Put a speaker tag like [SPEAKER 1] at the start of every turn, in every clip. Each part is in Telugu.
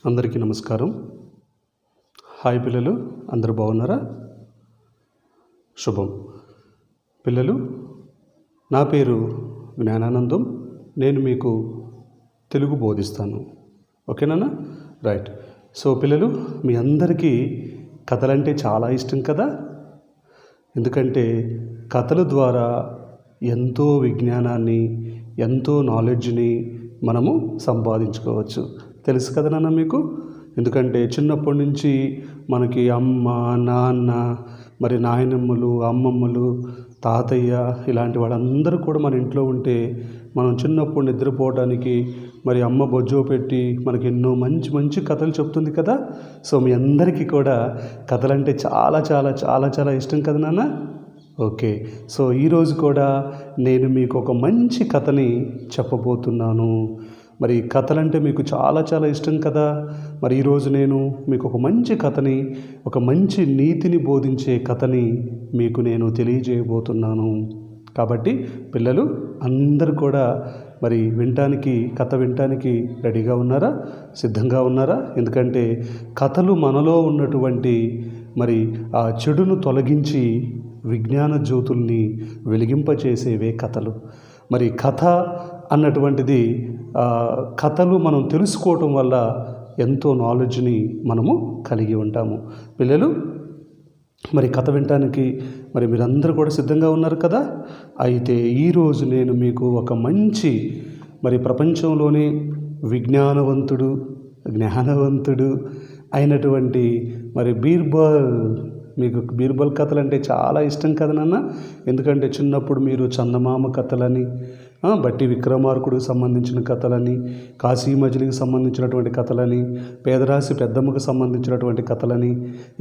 [SPEAKER 1] అందరికీ నమస్కారం. హాయ్ పిల్లలు, అందరూ బాగున్నారా? శుభం. పిల్లలు, నా పేరు జ్ఞానానందం. నేను మీకు తెలుగు బోధిస్తాను. ఓకేనా? రైట్. సో పిల్లలు, మీ అందరికీ కథలంటే చాలా ఇష్టం కదా? ఎందుకంటే కథల ద్వారా ఎంతో విజ్ఞానాన్ని, ఎంతో నాలెడ్జ్ని మనము సంపాదించుకోవచ్చు. తెలుసు కదా నాన్న మీకు? ఎందుకంటే చిన్నప్పటి నుంచి మనకి అమ్మ, నాన్న, మరి నాయనమ్మలు, అమ్మమ్మలు, తాతయ్య ఇలాంటి వాళ్ళందరూ కూడా మన ఇంట్లో ఉంటే మనం చిన్నప్పుడు నిద్రపోవడానికి మరి అమ్మ బొజ్జో పెట్టి మనకి ఎన్నో మంచి మంచి కథలు చెప్తుంది కదా. సో మీ అందరికీ కూడా కథలంటే చాలా చాలా చాలా చాలా ఇష్టం కదా నాన్న? ఓకే. సో ఈరోజు కూడా నేను మీకు ఒక మంచి కథని చెప్పబోతున్నాను. మరి కథలంటే మీకు చాలా చాలా ఇష్టం కదా. మరి ఈరోజు నేను మీకు ఒక మంచి కథని, ఒక మంచి నీతిని బోధించే కథని మీకు నేను తెలియజేయబోతున్నాను. కాబట్టి పిల్లలు అందరూ కూడా మరి కథ వినటానికి రెడీగా ఉన్నారా? సిద్ధంగా ఉన్నారా? ఎందుకంటే కథలు మనలో ఉన్నటువంటి మరి ఆ చెడును తొలగించి విజ్ఞాన జ్యోతుల్ని వెలిగింపచేసేవే కథలు. మరి కథ అన్నటువంటిది కథలు మనం తెలుసుకోవటం వల్ల ఎంతో నాలెడ్జ్ని మనము కలిగి ఉంటాము. పిల్లలు, మరి కథ వినటానికి మరి మీరందరూ కూడా సిద్ధంగా ఉన్నారు కదా. అయితే ఈరోజు నేను మీకు ఒక మంచి మరి ప్రపంచంలోనే జ్ఞానవంతుడు అయినటువంటి మరి మీకు బీర్బల్ కథలు అంటే చాలా ఇష్టం కదా నాన్న? ఎందుకంటే చిన్నప్పుడు మీరు చందమామ కథలని, బట్టి విక్రమార్కుడికి సంబంధించిన కథలని, కాశీ మజిలీకి సంబంధించినటువంటి కథలని, పేదరాశి పెద్దమ్మకు సంబంధించినటువంటి కథలని,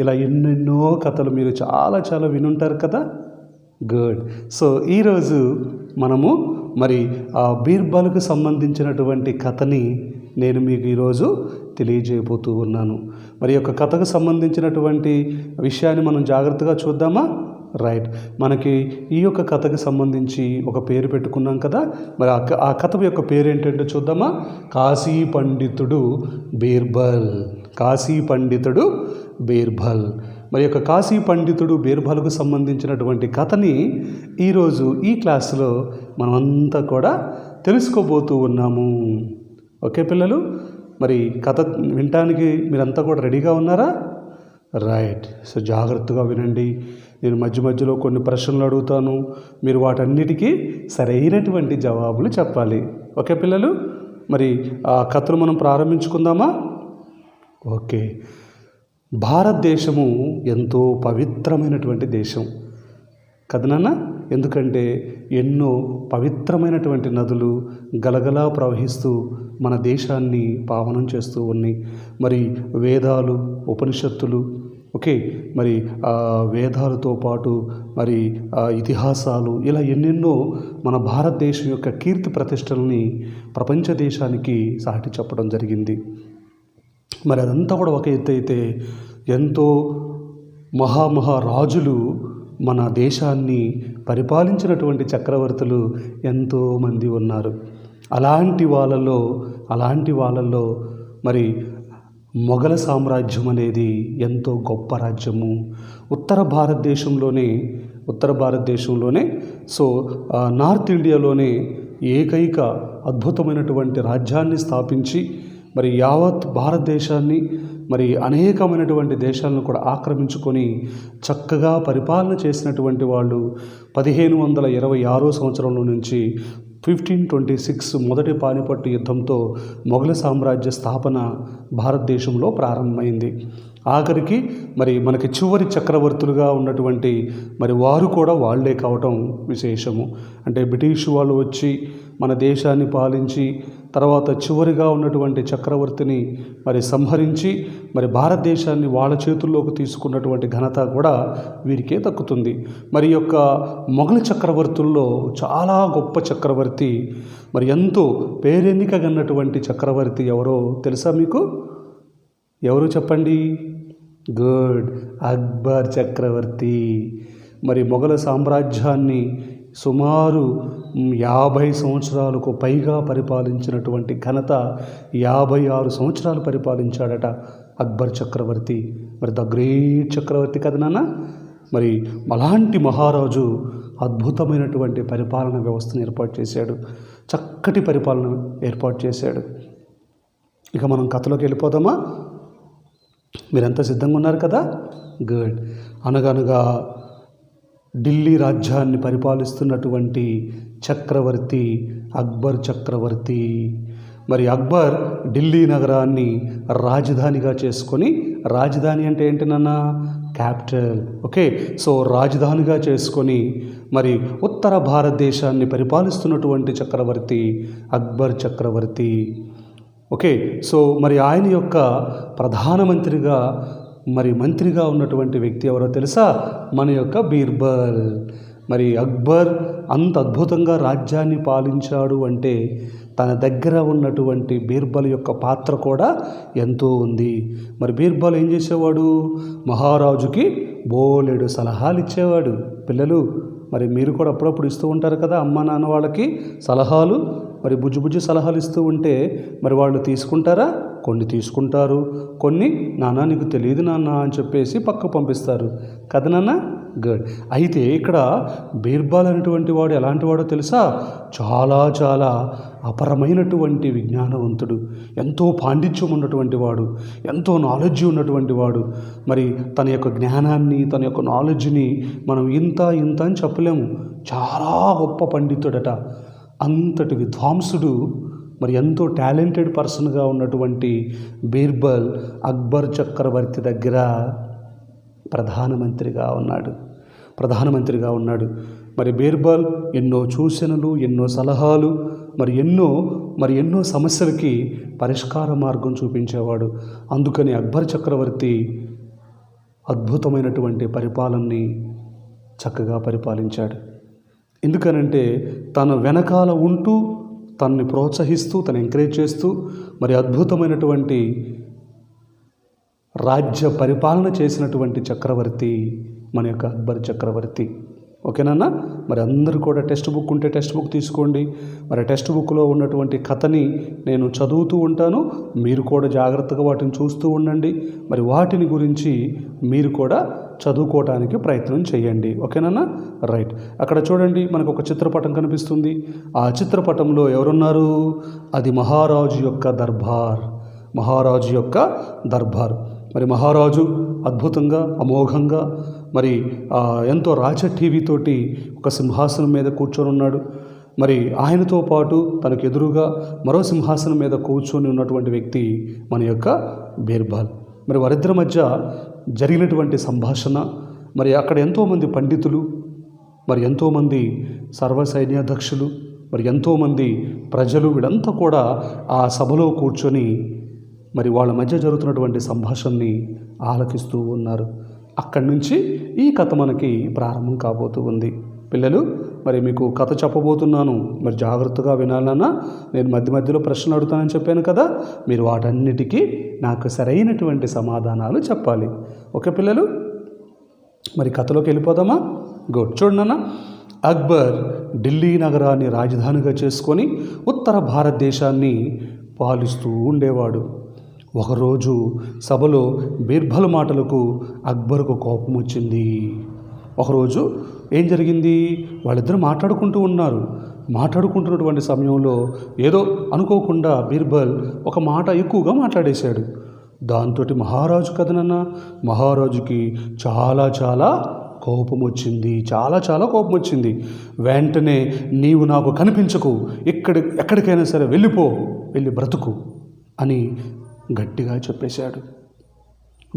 [SPEAKER 1] ఇలా ఎన్నెన్నో కథలు మీరు చాలా చాలా వినుంటారు కదా. గుడ్. సో ఈరోజు మనము మరి ఆ బీర్బల్కు సంబంధించినటువంటి కథని నేను మీకు ఈరోజు తెలియజేయబోతూ ఉన్నాను. మరి యొక్క కథకు సంబంధించినటువంటి విషయాన్ని మనం జాగ్రత్తగా చూద్దామా? రైట్. మనకి ఈ యొక్క కథకు సంబంధించి ఒక పేరు పెట్టుకున్నాం కదా. మరి ఆ కథ యొక్క పేరు ఏంటంటే చూద్దామా? కాశీ పండితుడు బీర్బల్. మరి యొక్క కాశీ పండితుడు బీర్బల్కు సంబంధించినటువంటి కథని ఈరోజు ఈ క్లాసులో మనమంతా కూడా తెలుసుకోబోతూ ఉన్నాము. ఓకే పిల్లలు, మరి కథ వినటానికి మీరంతా కూడా రెడీగా ఉన్నారా? రైట్. సో జాగ్రత్తగా వినండి. నేను మధ్యలో కొన్ని ప్రశ్నలు అడుగుతాను. మీరు వాటన్నిటికీ సరైనటువంటి జవాబులు చెప్పాలి. ఓకే పిల్లలు, మరి ఆ కథను మనం ప్రారంభించుకుందామా? ఓకే. భారతదేశము ఎంతో పవిత్రమైనటువంటి దేశం కదా నాన్న? ఎందుకంటే ఎన్నో పవిత్రమైనటువంటి నదులు గలగలా ప్రవహిస్తూ మన దేశాన్ని పావనం చేస్తూ ఉన్నాయి. మరి వేదాలు, ఉపనిషత్తులు, ఓకే, మరి వేదాలతో పాటు మరి ఇతిహాసాలు, ఇలా ఎన్నెన్నో మన భారతదేశం యొక్క కీర్తి ప్రతిష్టలని ప్రపంచ దేశానికి సాటి చెప్పడం జరిగింది. మరి అదంతా కూడా ఒక ఎత్తు అయితే ఎంతో మహారాజులు మన దేశాన్ని పరిపాలించినటువంటి చక్రవర్తులు ఎంతోమంది ఉన్నారు. అలాంటి వాళ్ళల్లో మరి మొఘల సామ్రాజ్యం అనేది ఎంతో గొప్ప రాజ్యము. ఉత్తర భారతదేశంలోనే సో నార్త్ ఇండియాలోనే ఏకైక అద్భుతమైనటువంటి రాజ్యాన్ని స్థాపించి మరి యావత్ భారతదేశాన్ని మరి అనేకమైనటువంటి దేశాలను కూడా ఆక్రమించుకొని చక్కగా పరిపాలన చేసినటువంటి వాళ్ళు 1526 సంవత్సరంలో నుంచి 1526 మొదటి పానిపట్టు యుద్ధంతో మొఘల సామ్రాజ్య స్థాపన భారతదేశంలో ప్రారంభమైంది. ఆఖరికి మరి మనకి చివరి చక్రవర్తులుగా ఉన్నటువంటి మరి వారు కూడా వాళ్లే కావటం విశేషము. అంటే బ్రిటిష్ వాళ్ళు వచ్చి మన దేశాన్ని పాలించి తర్వాత చివరిగా ఉన్నటువంటి చక్రవర్తిని మరి సంహరించి మరి భారతదేశాన్ని వాళ్ళ చేతుల్లోకి తీసుకున్నటువంటి ఘనత కూడా వీరికే దక్కుతుంది. మరి యొక్క మొఘల్ చక్రవర్తుల్లో చాలా గొప్ప చక్రవర్తి, మరి ఎంతో పేరెన్నికగన్నటువంటి చక్రవర్తి ఎవరో తెలుసా మీకు? ఎవరు చెప్పండి? గుడ్. అక్బర్ చక్రవర్తి. మరి మొఘల సామ్రాజ్యాన్ని సుమారు 50 సంవత్సరాలకు పైగా పరిపాలించినటువంటి ఘనత 56 సంవత్సరాలు పరిపాలించాడట అక్బర్ చక్రవర్తి. మరి ద గ్రేట్ చక్రవర్తి కదా నాన్న. మరి అలాంటి మహారాజు అద్భుతమైనటువంటి పరిపాలన వ్యవస్థను ఏర్పాటు చేశాడు, చక్కటి పరిపాలన ఏర్పాటు చేశాడు. ఇక మనం కథలోకి వెళ్ళిపోదామా? మీరంతా సిద్ధంగా ఉన్నారు కదా? గుడ్. అనగనగా ఢిల్లీ రాజ్యాన్ని పరిపాలిస్తున్నటువంటి చక్రవర్తి అక్బర్ చక్రవర్తి. మరి అక్బర్ ఢిల్లీ నగరాన్ని రాజధానిగా చేసుకొని, రాజధాని అంటే ఏంటి నాన్న? క్యాపిటల్. ఓకే, సో రాజధానిగా చేసుకొని మరి ఉత్తర భారతదేశాన్ని పరిపాలిస్తున్నటువంటి చక్రవర్తి అక్బర్ చక్రవర్తి. ఓకే, సో మరి ఆయన యొక్క ప్రధానమంత్రిగా మంత్రిగా ఉన్నటువంటి వ్యక్తి ఎవరో తెలుసా? మన యొక్క బీర్బల్. మరి అక్బర్ అంత అద్భుతంగా రాజ్యాన్ని పాలించాడు అంటే తన దగ్గర ఉన్నటువంటి బీర్బల్ యొక్క పాత్ర కూడా ఎంతో ఉంది. మరి బీర్బల్ ఏం చేసేవాడు? మహారాజుకి బోలెడు సలహాలు ఇచ్చేవాడు. పిల్లలు, మరి మీరు కూడా అప్పుడప్పుడు ఇస్తూ ఉంటారు కదా అమ్మ నాన్న వాళ్ళకి సలహాలు. మరి బుజ్జి సలహాలు ఇస్తూ ఉంటే మరి వాళ్ళు తీసుకుంటారా? కొన్ని తీసుకుంటారు, కొన్ని నాన్న నీకు తెలియదు నాన్న అని చెప్పేసి పక్కకు పంపిస్తారు కదా నాన్న. గుడ్. అయితే ఇక్కడ బీర్బల్ అనేటువంటి వాడు ఎలాంటి వాడో తెలుసా? చాలా చాలా అపరమైనటువంటి విజ్ఞానవంతుడు, ఎంతో పాండిత్యం ఉన్నటువంటి వాడు, ఎంతో నాలెడ్జ్ ఉన్నటువంటి వాడు. మరి తన యొక్క జ్ఞానాన్ని, తన యొక్క నాలెడ్జ్ని మనం ఇంత అని చెప్పలేము. చాలా గొప్ప పండితుడట, అంతటి విద్వాంసుడు. మరి ఎంతో టాలెంటెడ్ పర్సన్గా ఉన్నటువంటి బీర్బల్ అక్బర్ చక్రవర్తి దగ్గర ప్రధానమంత్రిగా ఉన్నాడు. మరి బీర్బల్ ఎన్నో సూచనలు, ఎన్నో సలహాలు, మరి ఎన్నో సమస్యలకి పరిష్కార మార్గం చూపించేవాడు. అందుకని అక్బర్ చక్రవర్తి అద్భుతమైనటువంటి పరిపాలనని చక్కగా పరిపాలించాడు. ఎందుకనంటే తన వెనకాల ఉంటూ, తనని ప్రోత్సహిస్తూ, తను ఎంకరేజ్ చేస్తూ మరి అద్భుతమైనటువంటి రాజ్య పరిపాలన చేసినటువంటి చక్రవర్తి మన యొక్క అక్బర్ చక్రవర్తి. ఓకేనా? మరి అందరూ కూడా టెక్స్ట్ బుక్ ఉంటే టెక్స్ట్ బుక్ తీసుకోండి. మరి టెక్స్ట్ బుక్లో ఉన్నటువంటి కథని నేను చదువుతూ ఉంటాను, మీరు కూడా జాగ్రత్తగా వాటిని చూస్తూ ఉండండి. మరి వాటిని గురించి మీరు కూడా చదువుకోవటానికి ప్రయత్నం చేయండి. ఓకేనా? రైట్. అక్కడ చూడండి, మనకు ఒక చిత్రపటం కనిపిస్తుంది. ఆ చిత్రపటంలో ఎవరున్నారు? అది మహారాజు యొక్క దర్బార్. మరి మహారాజు అద్భుతంగా, అమోఘంగా, మరి ఎంతో రాజటీవీతోటి ఒక సింహాసనం మీద కూర్చొని ఉన్నాడు. మరి ఆయనతో పాటు తనకు ఎదురుగా మరో సింహాసనం మీద కూర్చొని ఉన్నటువంటి వ్యక్తి మన యొక్క బీర్బల్. మరి వారిద్దరి మధ్య జరిగినటువంటి సంభాషణ, మరి అక్కడ ఎంతోమంది పండితులు, మరి ఎంతోమంది సర్వసైన్యాధ్యక్షులు, మరి ఎంతోమంది ప్రజలు, వీళ్ళంతా కూడా ఆ సభలో కూర్చొని మరి వాళ్ళ మధ్య జరుగుతున్నటువంటి సంభాషణని ఆలకిస్తూ ఉన్నారు. అక్కడి నుంచి ఈ కథ మనకి ప్రారంభం కాబోతూ ఉంది. పిల్లలు, మరి మీకు కథ చెప్పబోతున్నాను, మరి జాగ్రత్తగా వినాలన్నా. నేను మధ్యలో ప్రశ్నలు అడుగుతానని చెప్పాను కదా, మీరు వాటన్నిటికీ నాకు సరైనటువంటి సమాధానాలు చెప్పాలి. ఓకే పిల్లలు, మరి కథలోకి వెళ్ళిపోదామా? గుడ్. చూడన్నా, అక్బర్ ఢిల్లీ నగరాన్ని రాజధానిగా చేసుకొని ఉత్తర భారతదేశాన్ని పాలిస్తూ ఉండేవాడు. ఒకరోజు సభలో బీర్బల్ మాటలకు అక్బర్కు కోపం వచ్చింది. ఒకరోజు ఏం జరిగింది? వాళ్ళిద్దరూ మాట్లాడుకుంటున్నటువంటి సమయంలో ఏదో అనుకోకుండా బీర్బల్ ఒక మాట ఎక్కువగా మాట్లాడేశాడు. దాంతో మహారాజు కదనన్నా, మహారాజుకి చాలా చాలా కోపం వచ్చింది. వెంటనే నీవు నాకు కనిపించకు, ఎక్కడికైనా సరే వెళ్ళి బ్రతుకు అని గట్టిగా చెప్పేశాడు.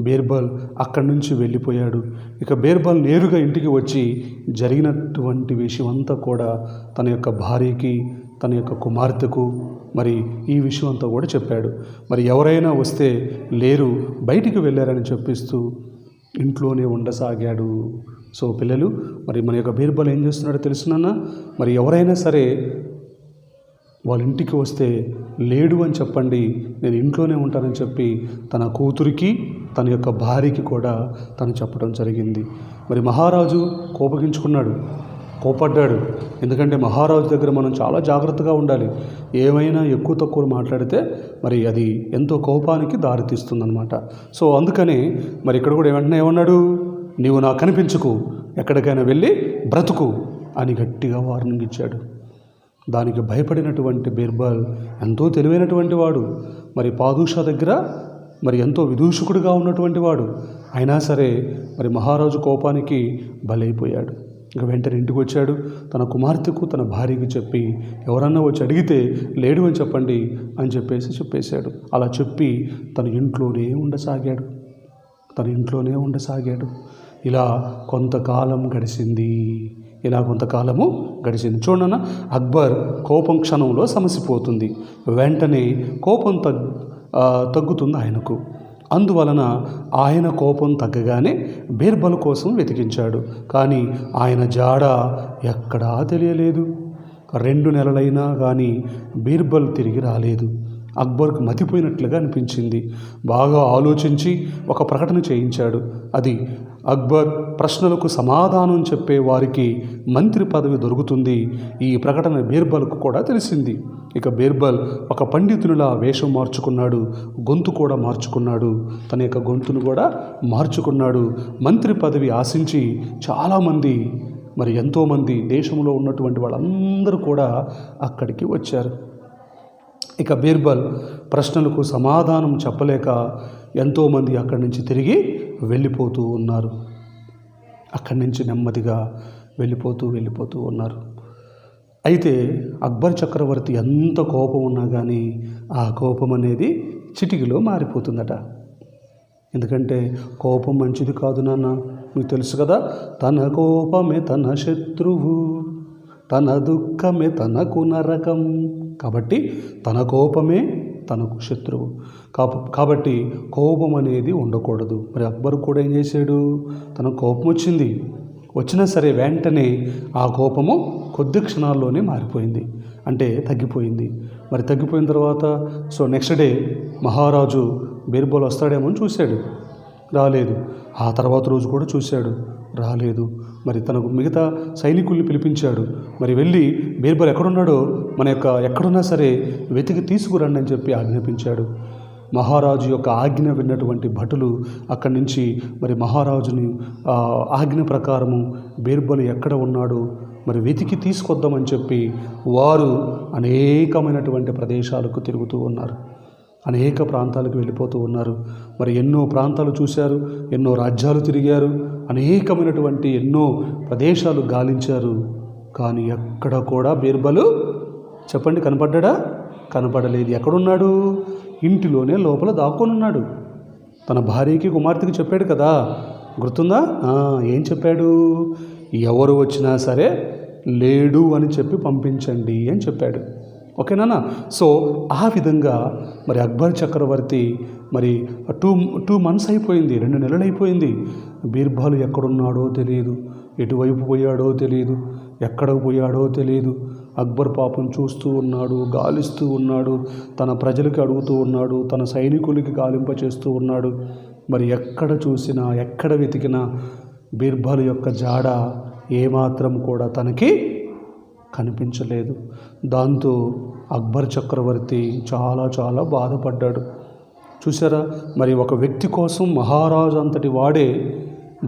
[SPEAKER 1] బీర్బల్ అక్కడి నుంచి వెళ్ళిపోయాడు. ఇక బీర్బల్ నేరుగా ఇంటికి వచ్చి జరిగినటువంటి విషయం అంతా కూడా తన యొక్క భార్యకి, తన యొక్క కుమార్తెకు మరి ఈ విషయం అంతా కూడా చెప్పాడు. మరి ఎవరైనా వస్తే లేరు, బయటికి వెళ్ళారని చెప్పిస్తూ ఇంట్లోనే ఉండసాగాడు. సో పిల్లలు, మరి మన యొక్క బీర్బల్ ఏం చేస్తున్నాడో తెలుసునన్నా, మరి ఎవరైనా సరే వాళ్ళ ఇంటికి వస్తే లేడు అని చెప్పండి, నేను ఇంట్లోనే ఉంటానని చెప్పి తన కూతురికి, తన యొక్క భార్యకి కూడా తను చెప్పడం జరిగింది. మరి మహారాజు కోపగించుకున్నాడు. కోపడ్డాడు. ఎందుకంటే మహారాజు దగ్గర మనం చాలా జాగ్రత్తగా ఉండాలి. ఏమైనా ఎక్కువ తక్కువ మాట్లాడితే మరి అది ఎంతో కోపానికి దారితీస్తుందన్నమాట. సో అందుకని మరి ఇక్కడ కూడా వెంటనే ఏమన్నాడు, నీవు నాకు కనిపించుకు, ఎక్కడికైనా వెళ్ళి బ్రతుకు అని గట్టిగా వార్నింగ్ ఇచ్చాడు. దానికి భయపడినటువంటి బీర్బల్ ఎంతో తెలివైనటువంటి వాడు, మరి పాదుషా దగ్గర మరి ఎంతో విదూషకుడిగా ఉన్నటువంటి వాడు. అయినా సరే మరి మహారాజు కోపానికి బలైపోయాడు. ఇక వెంటనే ఇంటికి వచ్చాడు. తన కుమార్తెకు తన భార్యకి చెప్పి, ఎవరన్నా వచ్చి అడిగితే లేడు అని చెప్పండి అని చెప్పేశాడు. అలా చెప్పి తన ఇంట్లోనే ఉండసాగాడు. ఇలా కొంతకాలము గడిచింది. చూడన్న, అక్బర్ కోపం క్షణంలో సమసిపోతుంది. వెంటనే కోపం తగ్గుతుంది ఆయనకు. అందువలన ఆయన కోపం తగ్గగానే బీర్బల్ కోసం వెతికించాడు. కానీ ఆయన జాడ ఎక్కడా తెలియలేదు. 2 నెలలైనా కానీ బీర్బల్ తిరిగి రాలేదు. అక్బర్కు మతిపోయినట్లుగా అనిపించింది. బాగా ఆలోచించి ఒక ప్రకటన చేయించాడు. అది, అక్బర్ ప్రశ్నలకు సమాధానం చెప్పే వారికి మంత్రి పదవి దొరుకుతుంది. ఈ ప్రకటన బీర్బల్కు కూడా తెలిసింది. ఇక బీర్బల్ ఒక పండితునిలా వేషం మార్చుకున్నాడు, గొంతు కూడా మార్చుకున్నాడు, తన యొక్క గొంతును కూడా మార్చుకున్నాడు. మంత్రి పదవి ఆశించి చాలామంది, మరి ఎంతోమంది దేశంలో ఉన్నటువంటి వాళ్ళందరూ కూడా అక్కడికి వచ్చారు. ఇక బీర్బల్ ప్రశ్నలకు సమాధానం చెప్పలేక ఎంతోమంది అక్కడి నుంచి తిరిగి వెళ్ళిపోతూ ఉన్నారు. అక్కడి నుంచి నెమ్మదిగా వెళ్ళిపోతూ ఉన్నారు. అయితే అక్బర్ చక్రవర్తి ఎంత కోపం ఉన్నా కానీ ఆ కోపం అనేది చిటికిలో మారిపోతుందట. ఎందుకంటే కోపం మంచిది కాదు నాన్న, మీకు తెలుసు కదా. తన కోపమే తన శత్రువు, తన దుఃఖమే తనకు నరకం. కాబట్టి తన కోపమే తనకు శత్రువు. కాబట్టి కోపం అనేది ఉండకూడదు. మరి అక్బర్ కూడా ఏం చేశాడు, తన కోపం వచ్చినా సరే వెంటనే ఆ కోపము కొద్ది క్షణాల్లోనే మారిపోయింది, అంటే తగ్గిపోయింది. మరి తగ్గిపోయిన తర్వాత నెక్స్ట్ డే మహారాజు బీర్బల్ వస్తాడేమో అని చూశాడు, రాలేదు. ఆ తర్వాత రోజు కూడా చూశాడు, రాలేదు. మరి తనకు మిగతా సైనికుల్ని పిలిపించాడు. మరి వెళ్ళి బీర్బల్ ఎక్కడున్నాడో ఎక్కడున్నా సరే వెతికి తీసుకురండి అని చెప్పి ఆజ్ఞాపించాడు. మహారాజు యొక్క ఆజ్ఞ విన్నటువంటి భటులు అక్కడి నుంచి మరి మహారాజుని ఆజ్ఞ ప్రకారము బీర్బల్ ఎక్కడ ఉన్నాడో మరి వెతికి తీసుకొద్దామని చెప్పి వారు అనేకమైనటువంటి ప్రదేశాలకు తిరుగుతూ ఉన్నారు, అనేక ప్రాంతాలకు వెళ్ళిపోతూ ఉన్నారు. మరి ఎన్నో ప్రాంతాలు చూశారు, ఎన్నో రాజ్యాలు తిరిగారు, అనేకమైనటువంటి ఎన్నో ప్రదేశాలు గాలించారు. కానీ ఎక్కడ కూడా బీర్బలు చెప్పండి కనపడ్డా? కనపడలేదు. ఎక్కడున్నాడు? ఇంటిలోనే లోపల దాక్కొనున్నాడు. తన భార్యకి కుమార్తెకి చెప్పాడు కదా, గుర్తుందా? ఏం చెప్పాడు? ఎవరు వచ్చినా సరే లేడు అని చెప్పి పంపించండి అని చెప్పాడు. ఓకేనా? ఆ విధంగా మరి అక్బర్ చక్రవర్తి మరి 2 months అయిపోయింది, 2 నెలలు అయిపోయింది. బీర్బల్ ఎక్కడున్నాడో తెలియదు, ఎటువైపు పోయాడో తెలియదు, ఎక్కడికి పోయాడో తెలియదు. అక్బర్ పాపం చూస్తూ ఉన్నాడు, గాలిస్తూ ఉన్నాడు, తన ప్రజలకి అడుగుతూ ఉన్నాడు, తన సైనికులకి గాలింప చేస్తూ ఉన్నాడు. మరి ఎక్కడ చూసినా ఎక్కడ వెతికినా బీర్బల్ యొక్క జాడ ఏమాత్రం కూడా తనకి కనిపించలేదు. దాంతో అక్బర్ చక్రవర్తి చాలా బాధపడ్డాడు. చూసారా, మరి ఒక వ్యక్తి కోసం మహారాజు అంతటి వాడే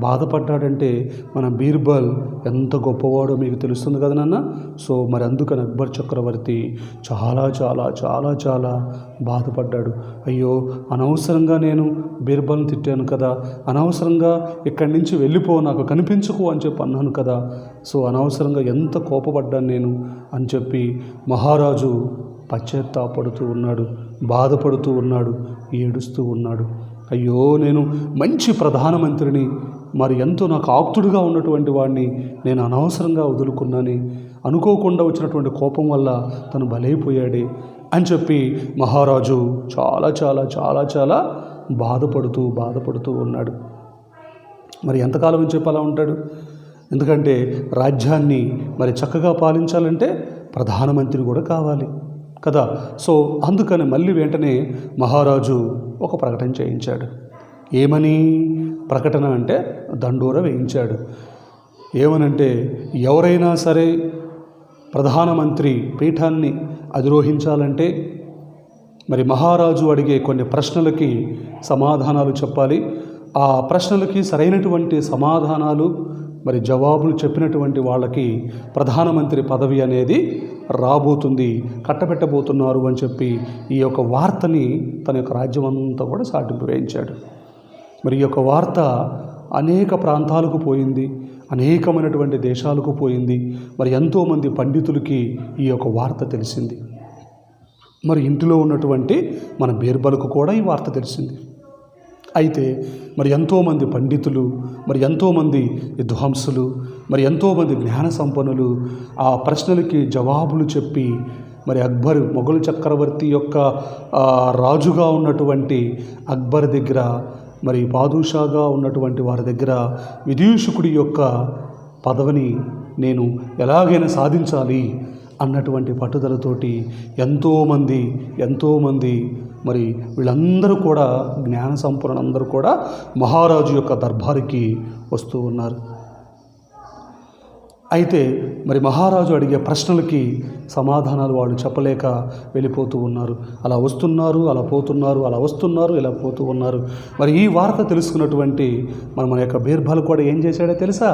[SPEAKER 1] బాధపడ్డాడంటే మన బీర్బల్ ఎంత గొప్పవాడో మీకు తెలుస్తుంది కదా నాన్న. మరి అందుకని అక్బర్ చక్రవర్తి చాలా బాధపడ్డాడు. అయ్యో, అనవసరంగా నేను బీర్బల్ని తిట్టాను కదా, అనవసరంగా ఇక్కడి నుంచి వెళ్ళిపో, నాకు కనిపించుకో అని చెప్పి అన్నాను కదా, అనవసరంగా ఎంత కోపపడ్డాను నేను అని చెప్పి మహారాజు పశ్చాత్తాపడుతూ ఉన్నాడు, బాధపడుతూ ఉన్నాడు, ఏడుస్తూ ఉన్నాడు. అయ్యో, నేను మంచి ప్రధానమంత్రిని, మరి ఎంతో నాకు ఆప్తుడుగా ఉన్నటువంటి వాడిని నేను అనవసరంగా వదులుకున్నాను, అనుకోకుండా వచ్చినటువంటి కోపం వల్ల తను బలైపోయాడే అని చెప్పి మహారాజు చాలా బాధపడుతూ ఉన్నాడు. మరి ఎంతకాలం అని చెప్పి అలా ఉంటాడు? ఎందుకంటే రాజ్యాన్ని మరి చక్కగా పాలించాలంటే ప్రధానమంత్రి కూడా కావాలి కదా. అందుకని మళ్ళీ వెంటనే మహారాజు ఒక ప్రకటన చేయించాడు. ఏమని ప్రకటన అంటే దండోర వేయించాడు. ఏమనంటే, ఎవరైనా సరే ప్రధానమంత్రి పీఠాన్ని అధిరోహించాలంటే మరి మహారాజు అడిగే కొన్ని ప్రశ్నలకి సమాధానాలు చెప్పాలి. ఆ ప్రశ్నలకి సరైనటువంటి సమాధానాలు మరి జవాబులు చెప్పినటువంటి వాళ్ళకి ప్రధానమంత్రి పదవి అనేది రాబోతుంది, కట్టబెట్టబోతున్నారు అని చెప్పి ఈ యొక్క వార్తని తన యొక్క రాజ్యం అంతా కూడా చాటింపు వేయించాడు. మరి ఈ యొక్క వార్త అనేక ప్రాంతాలకు పోయింది, అనేకమైనటువంటి దేశాలకు పోయింది. మరి ఎంతోమంది పండితులకి ఈ యొక్క వార్త తెలిసింది. మరి ఇంటిలో ఉన్నటువంటి మన బీర్బలకు కూడా ఈ వార్త తెలిసింది. అయితే మరి ఎంతోమంది పండితులు, మరి ఎంతోమంది విద్వాంసులు, మరి ఎంతోమంది జ్ఞాన సంపన్నులు ఆ ప్రశ్నలకి జవాబులు చెప్పి మరి అక్బర్ మొఘల్ చక్రవర్తి యొక్క రాజుగా ఉన్నటువంటి అక్బర్ దగ్గర, మరి పాదుషాగా ఉన్నటువంటి వారి దగ్గర విదూషకుడి యొక్క పదవిని నేను ఎలాగైనా సాధించాలి అన్నటువంటి పట్టుదలతోటి ఎంతోమంది మరి వీళ్ళందరూ కూడా జ్ఞాన సంపన్నులందరూ కూడా మహారాజు యొక్క దర్బారుకి వస్తూ ఉన్నారు. అయితే మరి మహారాజు అడిగే ప్రశ్నలకి సమాధానాలు వాళ్ళు చెప్పలేక వెళ్ళిపోతూ ఉన్నారు. అలా వస్తున్నారు, అలా పోతున్నారు, అలా వస్తున్నారు, ఇలా పోతూ ఉన్నారు. మరి ఈ వార్త తెలుసుకున్నటువంటి మన యొక్క బీర్బల్ కూడా ఏం చేశాడో తెలుసా?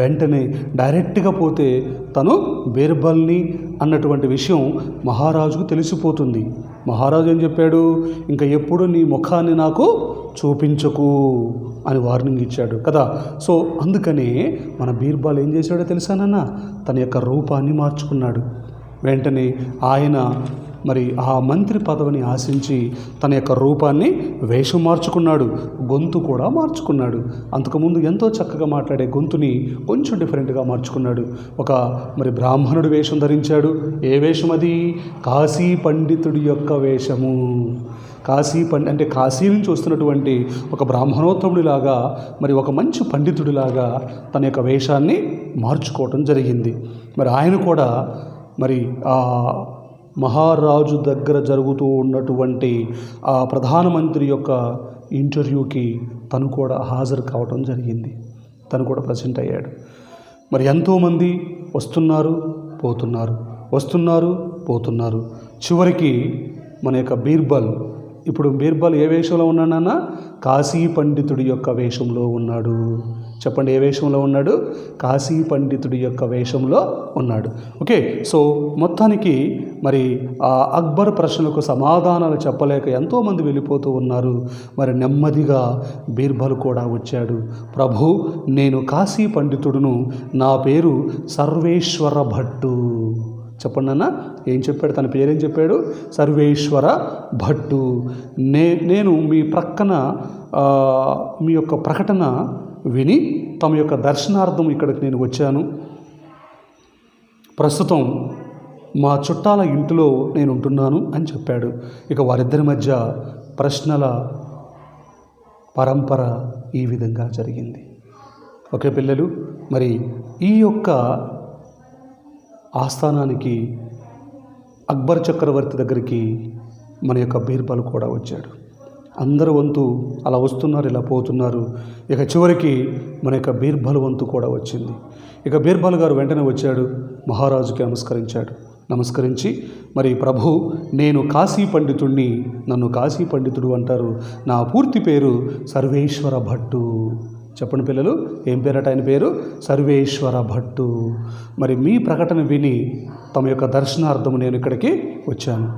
[SPEAKER 1] వెంటనే డైరెక్ట్గా పోతే తను బీర్బల్ని అన్నటువంటి విషయం మహారాజుకు తెలిసిపోతుంది. మహారాజు ఏం చెప్పాడు? ఇంకా ఎప్పుడు నీ ముఖాన్ని నాకు చూపించకు అని వార్నింగ్ ఇచ్చాడు కదా. సో అందుకనే మన బీర్బల్ ఏం చేశాడో తెలుసానన్నా, తన యొక్క రూపాన్ని మార్చుకున్నాడు. వెంటనే ఆయన మరి ఆ మంత్రి పదవిని ఆశించి తన యొక్క రూపాన్ని వేషం మార్చుకున్నాడు, గొంతు కూడా మార్చుకున్నాడు. అంతకుముందు ఎంతో చక్కగా మాట్లాడే గొంతుని కొంచెం డిఫరెంట్గా మార్చుకున్నాడు. ఒక మరి బ్రాహ్మణుడి వేషం ధరించాడు. ఏ వేషం అది? కాశీ పండితుడి యొక్క వేషము. అంటే కాశీ నుంచి వస్తున్నటువంటి ఒక బ్రాహ్మణోత్తముడిలాగా, మరి ఒక మంచి పండితుడిలాగా తన యొక్క వేషాన్ని మార్చుకోవటం జరిగింది. మరి ఆయన కూడా మరి ఆ మహారాజు దగ్గర జరుగుతూ ఉన్నటువంటి ఆ ప్రధానమంత్రి యొక్క ఇంటర్వ్యూకి తను కూడా హాజరు కావటం జరిగింది. తను కూడా ప్రజెంట్ అయ్యాడు. మరి ఎంతోమంది వస్తున్నారు, పోతున్నారు. చివరికి మన యొక్క బీర్బల్, ఇప్పుడు బీర్బల్ ఏ వేషంలో ఉన్నాడన్నా? కాశీ పండితుడి యొక్క వేషంలో ఉన్నాడు. చెప్పండి, ఏ వేషంలో ఉన్నాడు? కాశీ పండితుడి యొక్క వేషంలో ఉన్నాడు. ఓకే, సో మొత్తానికి మరి ఆ అక్బర్ ప్రశ్నలకు సమాధానాలు చెప్పలేక ఎంతోమంది వెళ్ళిపోతూ ఉన్నారు. మరి నెమ్మదిగా బీర్బల్ కూడా వచ్చాడు. ప్రభు, నేను కాశీ పండితుడును, నా పేరు సర్వేశ్వర భట్టు. చెప్పండి అన్న, ఏం చెప్పాడు? తన పేరేం చెప్పాడు? సర్వేశ్వర భట్టు. నేను మీ ప్రక్కన మీ యొక్క ప్రకటన విని తమ యొక్క దర్శనార్థం ఇక్కడికి నేను వచ్చాను. ప్రస్తుతం మా చుట్టాల ఇంటిలో నేను ఉంటున్నాను అని చెప్పాడు. ఇక వారిద్దరి మధ్య ప్రశ్నల పరంపర ఈ విధంగా జరిగింది. ఓకే పిల్లలు, మరి ఈ యొక్క ఆస్థానానికి అక్బర్ చక్రవర్తి దగ్గరికి మన యొక్క బీర్బల్ కూడా వచ్చాడు. అందరు వంతు అలా వస్తున్నారు, ఇలా పోతున్నారు. ఇక చివరికి మన యొక్క బీర్బల్ వంతు కూడా వచ్చింది. ఇక బీర్బల్ గారు వెంటనే వచ్చాడు, మహారాజుకి నమస్కరించి మరి ప్రభు, నేను కాశీ పండితుడిని, నన్ను కాశీ పండితుడు అంటారు. నా పూర్తి పేరు సర్వేశ్వర భట్టు. చెప్పండి పిల్లలు, ఏం పేరట ఆయన పేరు? సర్వేశ్వర భట్టు. మరి మీ ప్రకటన విని తమ యొక్క దర్శనార్థం నేను ఇక్కడికి వచ్చాను.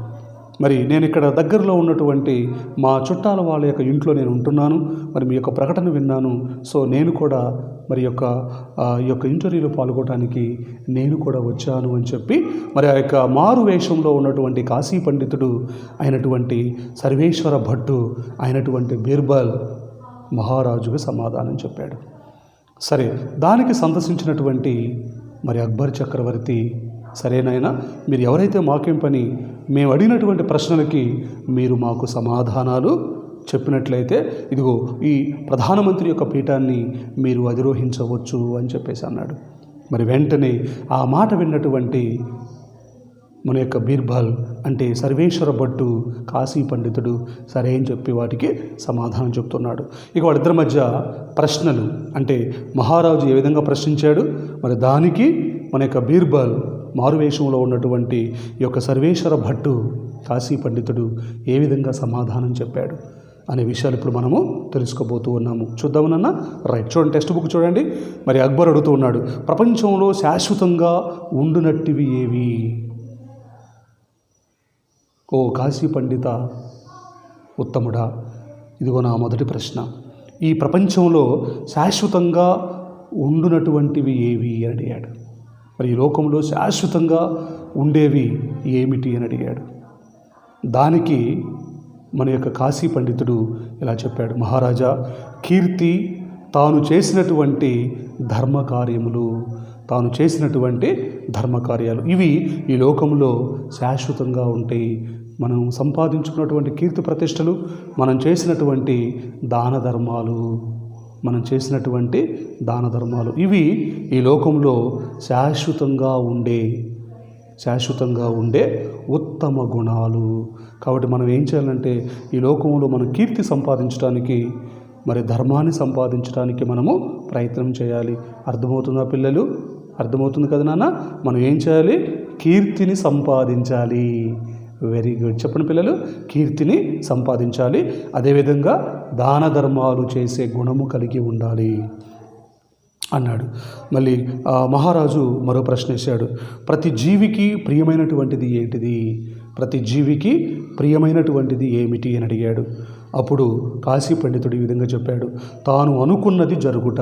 [SPEAKER 1] మరి నేను ఇక్కడ దగ్గరలో ఉన్నటువంటి మా చుట్టాల వాళ్ళ యొక్క ఇంట్లో నేను ఉంటున్నాను. మరి మీ యొక్క ప్రకటన విన్నాను. సో నేను కూడా మరి ఈ యొక్క ఇంటర్వ్యూలో పాల్గొనడానికి నేను కూడా వచ్చాను అని చెప్పి మరి ఆ యొక్క మారు వేషంలో ఉన్నటువంటి కాశీ పండితుడు అయినటువంటి సర్వేశ్వర భట్టు అయినటువంటి బీర్బల్ మహారాజుకు సమాధానం చెప్పాడు. సరే, దానికి సంతసించినటువంటి మరి అక్బర్ చక్రవర్తి, సరేనైనా మీరు ఎవరైతే మాకేం పని, మేము అడిగినటువంటి ప్రశ్నలకి మీరు మాకు సమాధానాలు చెప్పినట్లయితే ఇదిగో ఈ ప్రధానమంత్రి యొక్క పీఠాన్ని మీరు అధిరోహించవచ్చు అని చెప్పేసి అన్నాడు. మరి వెంటనే ఆ మాట విన్నటువంటి మన యొక్క బీర్బల్ అంటే సర్వేశ్వర భట్టు కాశీ పండితుడు సరే అని చెప్పి వాటికి సమాధానం చెప్తున్నాడు. ఇక వాళ్ళిద్దరి మధ్య ప్రశ్నలు అంటే మహారాజు ఏ విధంగా ప్రశ్నించాడు, మరి దానికి మన యొక్క బీర్బల్ మారువేషంలో ఉన్నటువంటి ఈ యొక్క సర్వేశ్వర భట్టు కాశీ పండితుడు ఏ విధంగా సమాధానం చెప్పాడు అనే విషయాలు ఇప్పుడు మనము తెలుసుకోబోతూ ఉన్నాము. చూద్దామనన్న రైట్. చూడండి, టెక్స్ట్ బుక్ చూడండి. మరి అక్బర్ అడుగుతూ ఉన్నాడు, ప్రపంచంలో శాశ్వతంగా ఉండునట్టివి ఏవి? ఓ కాశీ పండిత ఉత్తముడా, ఇదిగో నా మొదటి ప్రశ్న. ఈ ప్రపంచంలో శాశ్వతంగా ఉండునటువంటివి ఏవి అని అడిగాడు. మరి ఈ లోకంలో శాశ్వతంగా ఉండేవి ఏమిటి అని అడిగాడు. దానికి మన యొక్క కాశీ పండితుడు ఇలా చెప్పాడు, మహారాజా, కీర్తి, తాను చేసినటువంటి ధర్మకార్యములు, ఇవి ఈ లోకంలో శాశ్వతంగా ఉంటాయి. మనం సంపాదించుకున్నటువంటి కీర్తి ప్రతిష్టలు, మనం చేసినటువంటి దాన ధర్మాలు ఇవి ఈ లోకంలో శాశ్వతంగా ఉండే ఉత్తమ గుణాలు. కాబట్టి మనం ఏం చేయాలంటే ఈ లోకంలో మనం కీర్తి సంపాదించడానికి, మరి ధర్మాన్ని సంపాదించడానికి మనము ప్రయత్నం చేయాలి. అర్థమవుతుందా పిల్లలు? అర్థమవుతుంది కదా నాన్న? మనం ఏం చేయాలి? కీర్తిని సంపాదించాలి. వెరీ గుడ్, చెప్పండి పిల్లలు. కీర్తిని సంపాదించాలి. అదేవిధంగా దాన ధర్మాలు చేసే గుణము కలిగి ఉండాలి అన్నాడు. మళ్ళీ మహారాజు మరో ప్రశ్న వేశాడు, ప్రతి జీవికి ప్రియమైనటువంటిది ఏమిటి అని అడిగాడు. అప్పుడు కాశీ పండితుడు ఈ విధంగా చెప్పాడు, తాను అనుకున్నది జరుగుట.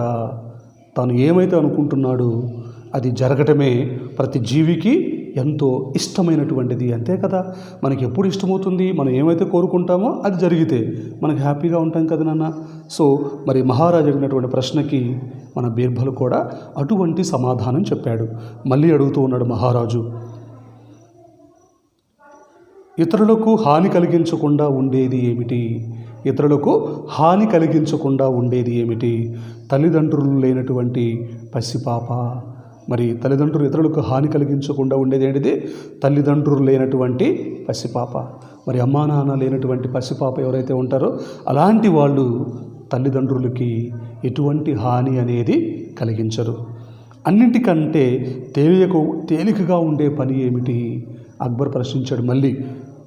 [SPEAKER 1] తాను ఏమైతే అనుకుంటున్నాడో అది జరగటమే ప్రతి జీవికి ఎంతో ఇష్టమైనటువంటిది. అంతే కదా, మనకి ఎప్పుడు ఇష్టమవుతుంది? మనం ఏమైతే కోరుకుంటామో అది జరిగితే మనకి హ్యాపీగా ఉంటాం కదా నాన్న. సో మరి మహారాజు అడిగినటువంటి ప్రశ్నకి మన బీర్బల్ కూడా అటువంటి సమాధానం చెప్పాడు. మళ్ళీ అడుగుతూ ఉన్నాడు మహారాజు, ఇతరులకు హాని కలిగించకుండా ఉండేది ఏమిటి? తల్లిదండ్రులు లేనటువంటి పసిపాప. మరి తల్లిదండ్రులు ఇతరులకు హాని కలిగించకుండా ఉండేది ఏంటిది? తల్లిదండ్రులు లేనటువంటి పసిపాప. మరి అమ్మా నాన్న లేనటువంటి పసిపాప ఎవరైతే ఉంటారో అలాంటి వాళ్ళు తల్లిదండ్రులకి ఎటువంటి హాని అనేది కలిగించరు. అన్నింటికంటే తేలికగా ఉండే పని ఏమిటి? అక్బర్ ప్రశ్నించాడు మళ్ళీ.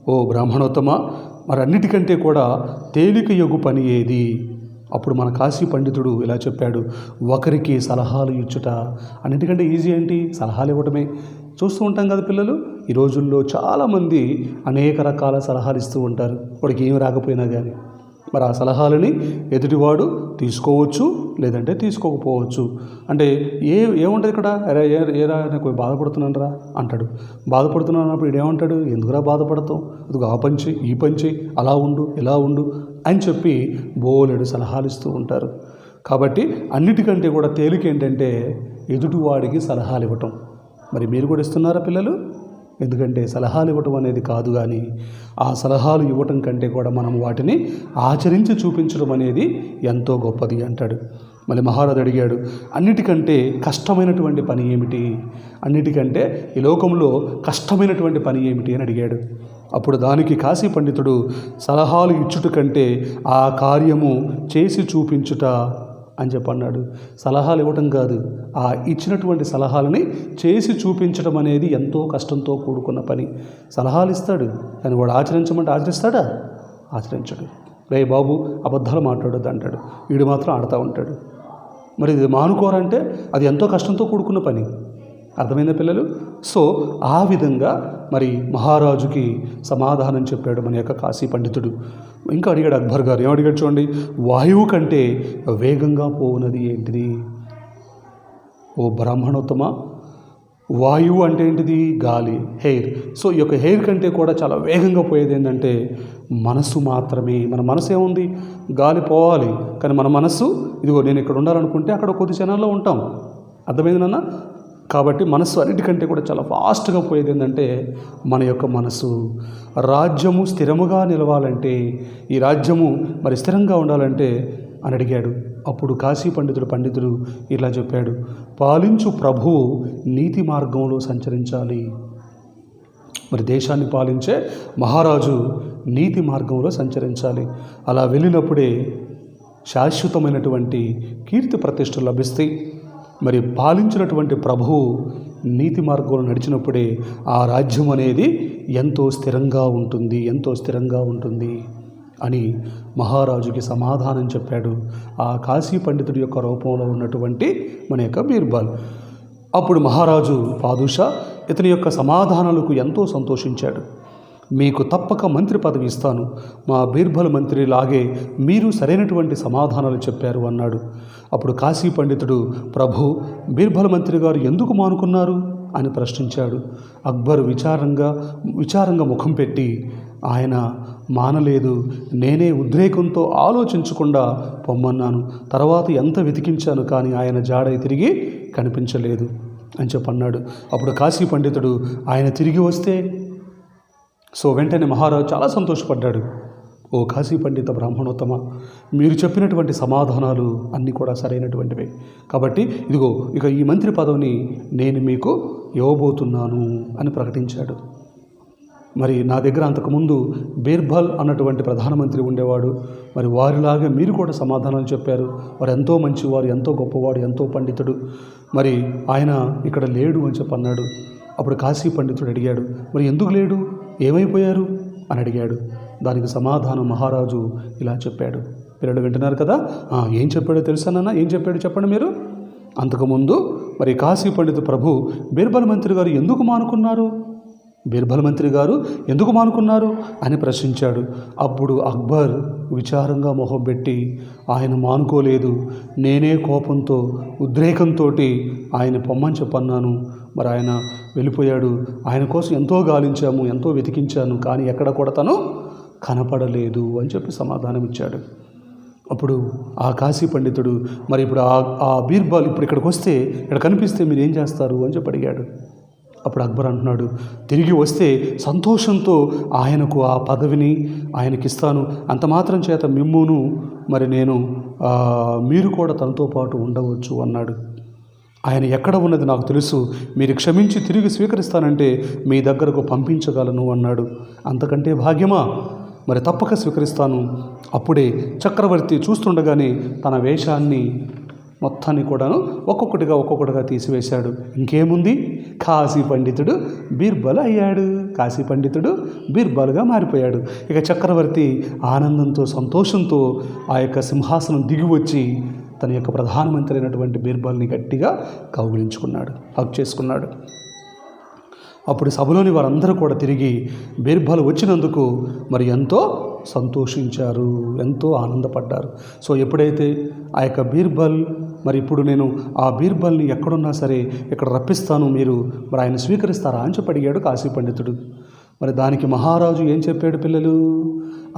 [SPEAKER 1] ఓ బ్రాహ్మణోత్తమ, మరి అన్నిటికంటే కూడా తేలిక యొగు పని ఏది? అప్పుడు మన కాశీ పండితుడు ఇలా చెప్పాడు, ఒకరికి సలహాలు ఇచ్చుట. అన్నిటికంటే ఈజీ ఏంటి? సలహాలు ఇవ్వటమే. చూస్తూ ఉంటాం కదా పిల్లలు, ఈ రోజుల్లో చాలామంది అనేక రకాల సలహాలు ఇస్తూ ఉంటారు, వాడికి ఏమి రాకపోయినా కానీ. మరి ఆ సలహాలని ఎదుటివాడు తీసుకోవచ్చు, లేదంటే తీసుకోకపోవచ్చు. అంటే ఏముంటుంది ఇక్కడ? ఏరా నాకు బాధపడుతున్నాను రా అంటాడు. బాధపడుతున్నాను అన్నప్పుడు ఇదేమంటాడు? ఎందుకురా బాధపడతాం, ఇదిగో ఆ పంచి, ఈ పంచి, అలా ఉండు, ఇలా ఉండు అని చెప్పి బోలెడు సలహాలు ఇస్తూ ఉంటారు. కాబట్టి అన్నిటికంటే కూడా తేలిక ఏంటంటే ఎదుటివాడికి సలహాలు ఇవ్వటం. మరి మీరు కూడా ఇస్తున్నారా పిల్లలు? ఎందుకంటే సలహాలు ఇవ్వటం అనేది కాదు, కానీ ఆ సలహాలు ఇవ్వటం కంటే కూడా మనం వాటిని ఆచరించి చూపించడం అనేది ఎంతో గొప్పది అంటాడు. మళ్ళీ మహారాజు అడిగాడు, అన్నిటికంటే కష్టమైనటువంటి పని ఏమిటి? అన్నిటికంటే ఈ లోకంలో కష్టమైనటువంటి పని ఏమిటి అని అడిగాడు. అప్పుడు దానికి కాశీ పండితుడు, సలహాలు ఇచ్చుట కంటే ఆ కార్యము చేసి చూపించుట అని చెప్పన్నాడు. సలహాలు ఇవ్వటం కాదు, ఆ ఇచ్చినటువంటి సలహాలని చేసి చూపించడం అనేది ఎంతో కష్టంతో కూడుకున్న పని. సలహాలు ఇస్తాడు, కానీ వాడు ఆచరించమంటే ఆచరిస్తాడా? ఆచరించడు. రే బాబు అబద్ధాలు మాట్లాడొద్దు అంటాడు, వీడు మాత్రం ఆడుతూ ఉంటాడు. మరి ఇది మానుకోరంటే అది ఎంతో కష్టంతో కూడుకున్న పని. అర్థమైందా పిల్లలు? సో ఆ విధంగా మరి మహారాజుకి సమాధానం చెప్పాడు మన యొక్క కాశీ పండితుడు. ఇంకా అడిగాడు అక్బర్ గారు, ఏమడిగాడు చూడండి, వాయువు కంటే వేగంగా పోవునది ఏంటిది? ఓ బ్రాహ్మణోత్తమ, వాయువు అంటే ఏంటిది? గాలి, హెయిర్. సో ఈ యొక్క హెయిర్ కంటే కూడా చాలా వేగంగా పోయేది ఏంటంటే మనసు మాత్రమే. మన మనసు ఏముంది? గాలి పోవాలి, కానీ మన మనస్సు ఇదిగో నేను ఇక్కడ ఉండాలనుకుంటే అక్కడ కొద్ది క్షణాల్లో ఉంటాం. అర్థమైంది నాన్న? కాబట్టి మనస్సు అన్నిటికంటే కూడా చాలా ఫాస్ట్గా పోయేది ఏంటంటే మన యొక్క మనసు. రాజ్యము స్థిరముగా నిలవాలంటే, ఈ రాజ్యము మరి స్థిరంగా ఉండాలంటే అని అడిగాడు. అప్పుడు కాశీ పండితుడు ఇలా చెప్పాడు, పాలించు ప్రభువు నీతి మార్గంలో సంచరించాలి. మరి దేశాన్ని పాలించే మహారాజు నీతి మార్గంలో సంచరించాలి. అలా వెళ్ళినప్పుడే శాశ్వతమైనటువంటి కీర్తి ప్రతిష్టలు లభిస్తాయి. మరి పాలించినటువంటి ప్రభువు నీతి మార్గంలో నడిచినప్పుడే ఆ రాజ్యం అనేది ఎంతో స్థిరంగా ఉంటుంది అని మహారాజుకి సమాధానం చెప్పాడు ఆ కాశీ పండితుడి యొక్క రూపంలో ఉన్నటువంటి మన యొక్క బీర్బల్. అప్పుడు మహారాజు పాదుషా ఇతని యొక్క సమాధానాలకు ఎంతో సంతోషించాడు. మీకు తప్పక మంత్రి పదవి ఇస్తాను, మా బీర్బల్ మంత్రి లాగే మీరు సరైనటువంటి సమాధానాలు చెప్పారు అన్నాడు. అప్పుడు కాశీ పండితుడు, ప్రభు, బీర్బల్ మంత్రి గారు ఎందుకు మానుకున్నారు అని ప్రశ్నించాడు. అక్బర్ విచారంగా ముఖం పెట్టి, ఆయన మానలేదు, నేనే ఉద్రేకంతో ఆలోచించకుండా పొమ్మన్నాను, తర్వాత ఎంత వెతికించాను కానీ ఆయన జాడ తిరిగి కనిపించలేదు అని చెప్పన్నాడు. అప్పుడు కాశీ పండితుడు, ఆయన తిరిగి వస్తే? వెంటనే మహారాజు చాలా సంతోషపడ్డాడు. ఓ కాశీ పండిత బ్రాహ్మణోత్తమ, మీరు చెప్పినటువంటి సమాధానాలు అన్నీ కూడా సరైనటువంటివే, కాబట్టి ఇదిగో ఇక ఈ మంత్రి పదవిని నేను మీకు ఇవ్వబోతున్నాను అని ప్రకటించాడు. మరి నా దగ్గర అంతకుముందు బీర్బల్ అన్నటువంటి ప్రధానమంత్రి ఉండేవాడు. మరి వారిలాగే మీరు కూడా సమాధానాలు చెప్పారు. వారు ఎంతో మంచివారు, ఎంతో గొప్పవాడు, ఎంతో పండితుడు. మరి ఆయన ఇక్కడ లేడు అని చెప్పన్నాడు. అప్పుడు కాశీ పండితుడు అడిగాడు, మరి ఎందుకు లేడు, ఏమైపోయారు అని అడిగాడు. దానికి సమాధానం మహారాజు ఇలా చెప్పాడు. పిల్లలు వింటున్నారు కదా, ఏం చెప్పాడో తెలుసానన్నా? ఏం చెప్పాడు చెప్పండి మీరు. అంతకుముందు మరి కాశీ పండిత ప్రభు బీర్బల్ మంత్రి గారు ఎందుకు మానుకున్నారు, బీర్బల్ మంత్రి గారు ఎందుకు మానుకున్నారు అని ప్రశ్నించాడు. అప్పుడు అక్బర్ విచారంగా మొహం పెట్టి, ఆయన మానుకోలేదు, నేనే కోపంతో ఉద్రేకంతో ఆయన పొమ్మని చెప్పన్నాను, మరి ఆయన వెళ్ళిపోయాడు, ఆయన కోసం ఎంతో గాలించాము, ఎంతో వెతికించాను, కానీ ఎక్కడ కూడా తను కనపడలేదు అని చెప్పి సమాధానం ఇచ్చాడు. అప్పుడు ఆ కాశీ పండితుడు, మరి ఇప్పుడు ఆ బీర్బల్ ఇప్పుడు ఇక్కడికి వస్తే, ఇక్కడ కనిపిస్తే మీరు ఏం చేస్తారు అని చెప్పి అడిగాడు. అప్పుడు అక్బర్ అంటున్నాడు, తిరిగి వస్తే సంతోషంతో ఆయనకు ఆ పదవిని ఆయనకిస్తాను, అంత మాత్రం చేత మిమ్మును మరి నేను మీరు కూడా తనతో పాటు ఉండవచ్చు అన్నాడు. ఆయన ఎక్కడ ఉన్నది నాకు తెలుసు, మీరు క్షమించి తిరిగి స్వీకరిస్తానంటే మీ దగ్గరకు పంపించగలను అన్నాడు. అంతకంటే భాగ్యమా, మరి తప్పక స్వీకరిస్తాను. అప్పుడే చక్రవర్తి చూస్తుండగానే తన వేషాన్ని మొత్తాన్ని కూడాను ఒక్కొక్కటిగా తీసివేశాడు. ఇంకేముంది, కాశీ పండితుడు బీర్బల్ అయ్యాడు. కాశీ పండితుడు బీర్బల్గా మారిపోయాడు. ఇక చక్రవర్తి ఆనందంతో సంతోషంతో ఆ యొక్క సింహాసనం దిగి వచ్చి తన యొక్క ప్రధానమంత్రి అయినటువంటి బీర్బల్ని గట్టిగా కౌగిలించుకున్నాడు, హగ్ చేసుకున్నాడు. అప్పుడు సభలోని వారందరూ కూడా తిరిగి బీర్బల్ వచ్చినందుకు మరి ఎంతో సంతోషించారు, ఎంతో ఆనందపడ్డారు. ఎప్పుడైతే ఆ యొక్క బీర్బల్, మరి ఇప్పుడు నేను ఆ బీర్బల్ని ఎక్కడున్నా సరే ఇక్కడ రప్పిస్తాను, మీరు మరి ఆయన స్వీకరిస్తారా అని చెప్పి అడిగాడు కాశీ పండితుడు. మరి దానికి మహారాజు ఏం చెప్పాడు, పిల్లలు,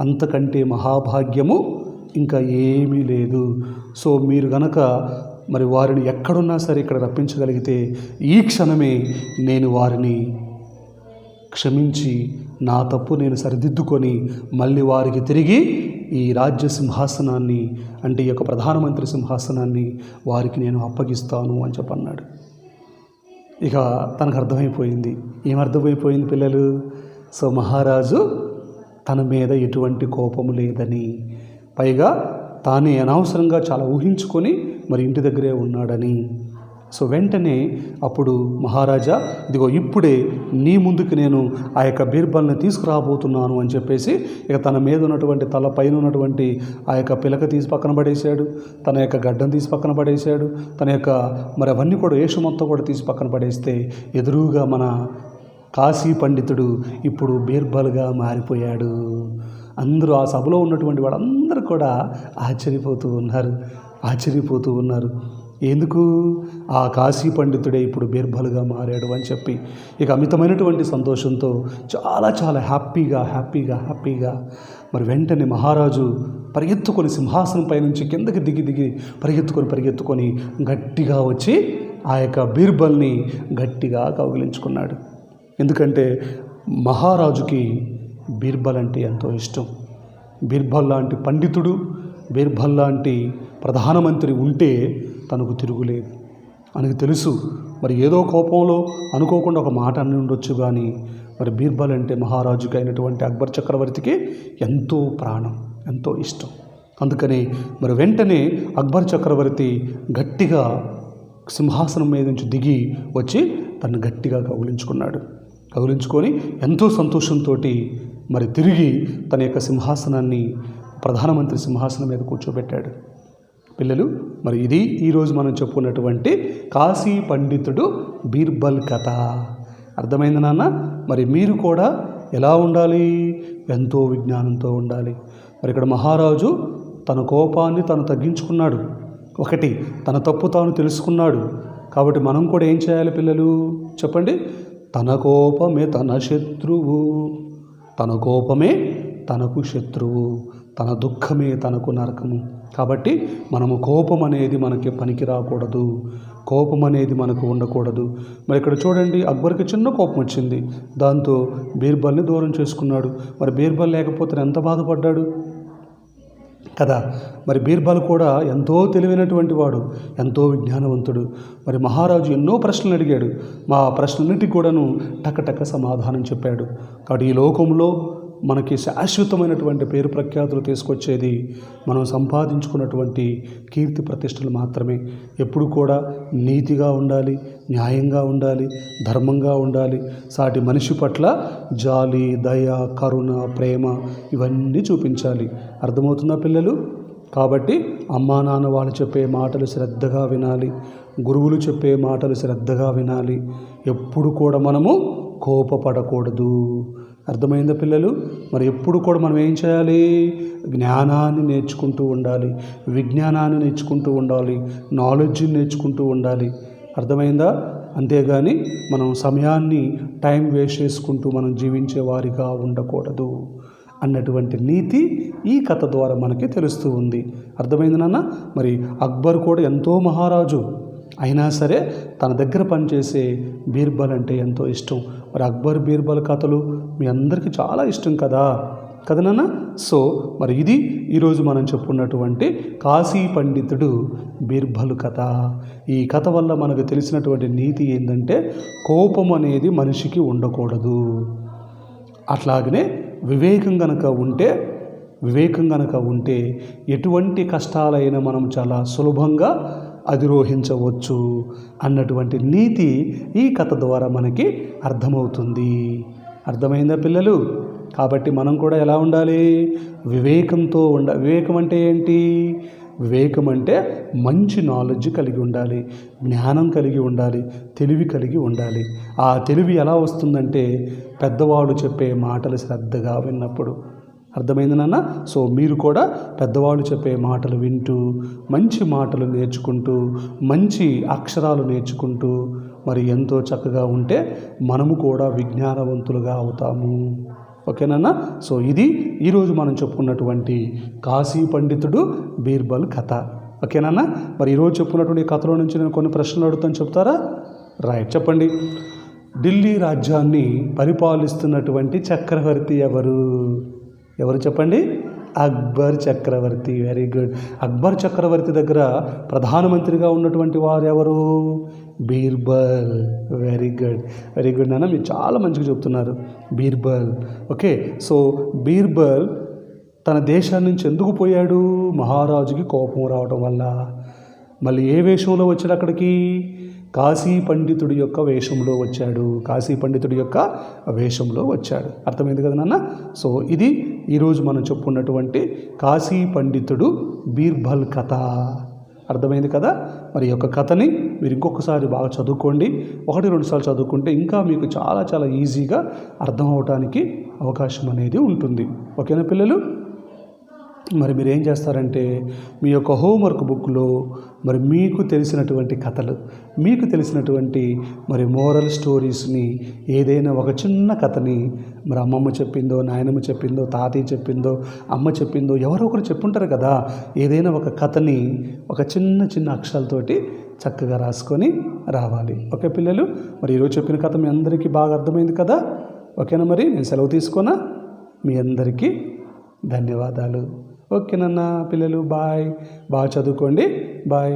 [SPEAKER 1] అంతకంటే మహాభాగ్యము ఇంకా ఏమీ లేదు. మీరు గనక మరి వారిని ఎక్కడున్నా సరే ఇక్కడ రప్పించగలిగితే ఈ క్షణమే నేను వారిని క్షమించి నా తప్పు నేను సరిదిద్దుకొని మళ్ళీ వారికి తిరిగి ఈ రాజ్య సింహాసనాన్ని, అంటే ఈ యొక్క ప్రధానమంత్రి సింహాసనాన్ని వారికి నేను అప్పగిస్తాను అని చెప్పన్నాడు. ఇక తనకు అర్థమైపోయింది. ఏమర్థమైపోయింది పిల్లలు? మహారాజు తన మీద ఎటువంటి కోపము లేదని, పైగా తానే అనవసరంగా చాలా ఊహించుకొని మరి ఇంటి దగ్గరే ఉన్నాడని. వెంటనే అప్పుడు మహారాజా, ఇదిగో ఇప్పుడే నీ ముందుకు నేను ఆ యొక్క బీర్బల్ని తీసుకురాబోతున్నాను అని చెప్పేసి ఇక తన మీద ఉన్నటువంటి తల పైన ఉన్నటువంటి ఆ యొక్క పిలక తీసి పక్కన పడేశాడు, తన యొక్క గడ్డం తీసి పక్కన పడేశాడు, తన యొక్క మరి అవన్నీ కూడా యేషు మొత్తం కూడా తీసి పక్కన పడేస్తే ఎదురుగా మన కాశీ పండితుడు ఇప్పుడు బీర్బల్గా మారిపోయాడు. అందరూ ఆ సభలో ఉన్నటువంటి వాళ్ళందరూ కూడా ఆశ్చర్యపోతూ ఉన్నారు. ఎందుకు? ఆ కాశీ పండితుడే ఇప్పుడు బీర్బల్గా మారాడు అని చెప్పి ఇక అమితమైనటువంటి సంతోషంతో చాలా హ్యాపీగా మరి వెంటనే మహారాజు పరిగెత్తుకొని సింహాసనం పైనుంచి కిందకి దిగి పరిగెత్తుకొని గట్టిగా వచ్చి ఆ యొక్క బీర్బల్ని గట్టిగా కౌగిలించుకున్నాడు. ఎందుకంటే మహారాజుకి బీర్బల్ అంటే ఎంతో ఇష్టం. బీర్బల్ లాంటి పండితుడు, బీర్బల్ లాంటి ప్రధానమంత్రి ఉంటే తనకు తిరుగులేదు. మనకు తెలుసు, మరి ఏదో కోపంలో అనుకోకుండా ఒక మాట అని ఉండొచ్చు, కానీ మరి బీర్బల్ అంటే మహారాజుగా అయినటువంటి అక్బర్ చక్రవర్తికి ఎంతో ప్రాణం, ఎంతో ఇష్టం. అందుకని మరి వెంటనే అక్బర్ చక్రవర్తి గట్టిగా సింహాసనం మీద నుంచి దిగి వచ్చి తను గట్టిగా కౌగిలించుకొని ఎంతో సంతోషంతో మరి తిరిగి తన యొక్క సింహాసనాన్ని ప్రధానమంత్రి సింహాసనం మీద కూర్చోబెట్టాడు. పిల్లలు, మరి ఇది ఈరోజు మనం చెప్పుకున్నటువంటి కాశీ పండితుడు బీర్బల్ కథ. అర్థమైంది నాన్న? మరి మీరు కూడా ఎలా ఉండాలి? ఎంతో విజ్ఞానంతో ఉండాలి. మరి ఇక్కడ మహారాజు తన కోపాన్ని తను తగ్గించుకున్నాడు. ఒకటి, తన తప్పు తాను తెలుసుకున్నాడు. కాబట్టి మనం కూడా ఏం చేయాలి పిల్లలు? చెప్పండి. తన కోపమే తన శత్రువు, తన కోపమే తనకు శత్రువు, తన దుఃఖమే తనకు నరకము. కాబట్టి మనము కోపం అనేది మనకి పనికి రాకూడదు, కోపం అనేది మనకు ఉండకూడదు. మరి ఇక్కడ చూడండి, అక్బర్కి చిన్న కోపం వచ్చింది, దాంతో బీర్బల్ని దూరం చేసుకున్నాడు. మరి బీర్బల్ లేకపోతే ఎంత బాధపడ్డాడు కదా. మరి బీర్బల్ కూడా ఎంతో తెలివైనటువంటి వాడు, ఎంతో విజ్ఞానవంతుడు. మరి మహారాజు ఎన్నో ప్రశ్నలు అడిగాడు. మా ప్రశ్నలన్నిటికీ కూడాను టకటక సమాధానం చెప్పాడు. కాబట్టి ఈ లోకంలో మనకి శాశ్వతమైనటువంటి పేరు ప్రఖ్యాతులు తీసుకొచ్చేది మనం సంపాదించుకున్నటువంటి కీర్తి ప్రతిష్టలు మాత్రమే. ఎప్పుడు కూడా నీతిగా ఉండాలి, న్యాయంగా ఉండాలి, ధర్మంగా ఉండాలి. సాటి మనిషి పట్ల జాలి, దయ, కరుణ, ప్రేమ ఇవన్నీ చూపించాలి. అర్థమవుతుందా పిల్లలు? కాబట్టి అమ్మా నాన్న వాళ్ళు చెప్పే మాటలు శ్రద్ధగా వినాలి, గురువులు చెప్పే మాటలు శ్రద్ధగా వినాలి. ఎప్పుడు కూడా మనము కోపపడకూడదు. అర్థమైందా పిల్లలు? మరి ఎప్పుడు కూడా మనం ఏం చేయాలి? జ్ఞానాన్ని నేర్చుకుంటూ ఉండాలి, విజ్ఞానాన్ని నేర్చుకుంటూ ఉండాలి, నాలెడ్జ్ని నేర్చుకుంటూ ఉండాలి. అర్థమైందా? అంతేగాని మనం సమయాన్ని టైం వేస్ట్ చేసుకుంటూ మనం జీవించే వారిగా ఉండకూడదు అన్నటువంటి నీతి ఈ కథ ద్వారా మనకి తెలుస్తూ ఉంది. అర్థమైంది నాన్న? మరి అక్బర్ కూడా ఎంతో మహారాజు అయినా సరే తన దగ్గర పనిచేసే బీర్బల్ అంటే ఎంతో ఇష్టం. మరి అక్బర్ బీర్బల్ కథలు మీ అందరికీ చాలా ఇష్టం కదా నాన్న? సో మరి ఇది ఈరోజు మనం చెప్పుకున్నటువంటి కాశీ పండితుడు బీర్బల్ కథ. ఈ కథ వల్ల మనకు తెలిసినటువంటి నీతి ఏంటంటే కోపం అనేది మనిషికి ఉండకూడదు. అట్లాగనే వివేకం గనక ఉంటే ఎటువంటి కష్టాలైనా మనం చాలా సులభంగా అధిరోహించవచ్చు అన్నటువంటి నీతి ఈ కథ ద్వారా మనకి అర్థమవుతుంది. అర్థమైందా పిల్లలు? కాబట్టి మనం కూడా ఎలా ఉండాలి? వివేకంతో వివేకం అంటే ఏంటి? వివేకం అంటే మంచి నాలెడ్జ్ కలిగి ఉండాలి, జ్ఞానం కలిగి ఉండాలి, తెలివి కలిగి ఉండాలి. ఆ తెలివి ఎలా వస్తుందంటే పెద్దవాళ్ళు చెప్పే మాటలు శ్రద్ధగా విన్నప్పుడు. అర్థమైంది నాన్న? సో మీరు కూడా పెద్దవాళ్ళు చెప్పే మాటలు వింటూ, మంచి మాటలు నేర్చుకుంటూ, మంచి అక్షరాలు నేర్చుకుంటూ మరి ఎంతో చక్కగా ఉంటే మనము కూడా విజ్ఞానవంతులుగా అవుతాము. ఓకేనా? సో ఇది ఈరోజు మనం చెప్పుకున్నటువంటి కాశీ పండితుడు బీర్బల్ కథ. ఓకేనా? మరి ఈరోజు చెప్పుకున్నటువంటి కథలో నుంచి నేను కొన్ని ప్రశ్నలు అడుగుతాను, చెప్తారా? రైట్, చెప్పండి. ఢిల్లీ రాజ్యాన్ని పరిపాలిస్తున్నటువంటి చక్రవర్తి ఎవరు చెప్పండి? అక్బర్ చక్రవర్తి. Very good. అక్బర్ చక్రవర్తి దగ్గర ప్రధానమంత్రిగా ఉన్నటువంటి వారు ఎవరు? బీర్బల్. వెరీ గుడ్ నాన్న, మీరు చాలా మంచిగా చెప్తున్నారు. బీర్బల్. ఓకే, సో బీర్బల్ తన దేశాన్ని నుంచి ఎందుకు పోయాడు? మహారాజుకి కోపం రావడం వల్ల. మళ్ళీ ఏ వేషంలో వచ్చాడు అక్కడికి? కాశీ పండితుడి యొక్క వేషంలో వచ్చాడు. అర్థమైంది కదా నాన్న? సో ఇది ఈరోజు మనం చెప్పుకున్నటువంటి కాశీ పండితుడు బీర్బల్ కథ. అర్థమైంది కదా? మరి యొక్క కథని మీరు ఇంకొకసారి బాగా చదువుకోండి. 1-2 సార్లు చదువుకుంటే ఇంకా మీకు చాలా చాలా ఈజీగా అర్థం అవడానికి అవకాశం అనేది ఉంటుంది. ఓకేనా పిల్లలు? మరి మీరు ఏం చేస్తారంటే మీ యొక్క హోంవర్క్ బుక్లో మరి మీకు తెలిసినటువంటి కథలు, మీకు తెలిసినటువంటి మరి మోరల్ స్టోరీస్ని, ఏదైనా ఒక చిన్న కథని మరి అమ్మమ్మ చెప్పిందో, నాయనమ్మ చెప్పిందో, తాతయ్య చెప్పిందో, అమ్మ చెప్పిందో, ఎవరో ఒకరు చెప్పుంటారు కదా, ఏదైనా ఒక కథని ఒక చిన్న అక్షరాలతోటి చక్కగా రాసుకొని రావాలి. ఓకే పిల్లలు? మరి ఈరోజు చెప్పిన కథ మీ అందరికీ బాగా అర్థమైంది కదా? ఓకేనా? మరి నేను సెలవు తీసుకోనా? మీ అందరికీ ధన్యవాదాలు. ఓకేనన్నా పిల్లలు, బాయ్. బాగా చదువుకోండి. బాయ్.